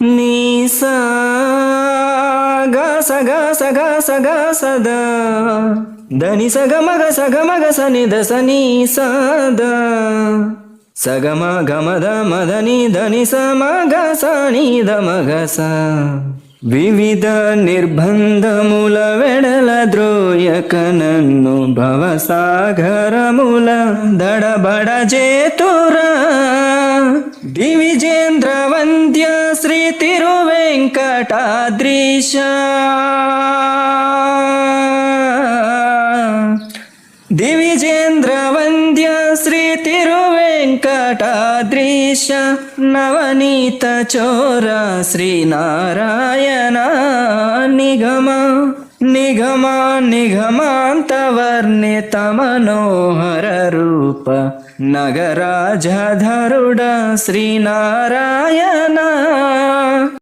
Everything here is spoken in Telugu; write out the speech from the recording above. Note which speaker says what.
Speaker 1: నీ సా గా స గా స గా స గా స ద దని స గ మ గ స గ మ గ స ని ద స ని స ద స గ మ గ మ ద మ ద ని ద ని స మ గ స ని ద మ గ స వివిధ నిర్బంధముల వెడల ద్రోయక నన్ను భవసాగరముల దడబడ చేతురా దివిజేంద్ర వంద్య శ్రీ తిరువెంకటాద్రీశ దివిజేంద్ర వంద్య శ్రీ తిరువెంకటాద్రీశ నవనీత చోర శ్రీనారాయణ నిగమ నిగమ నిగమాంతవర్ణిత మనోహర రూప నగరాజధరుడ శ్రీనారాయణ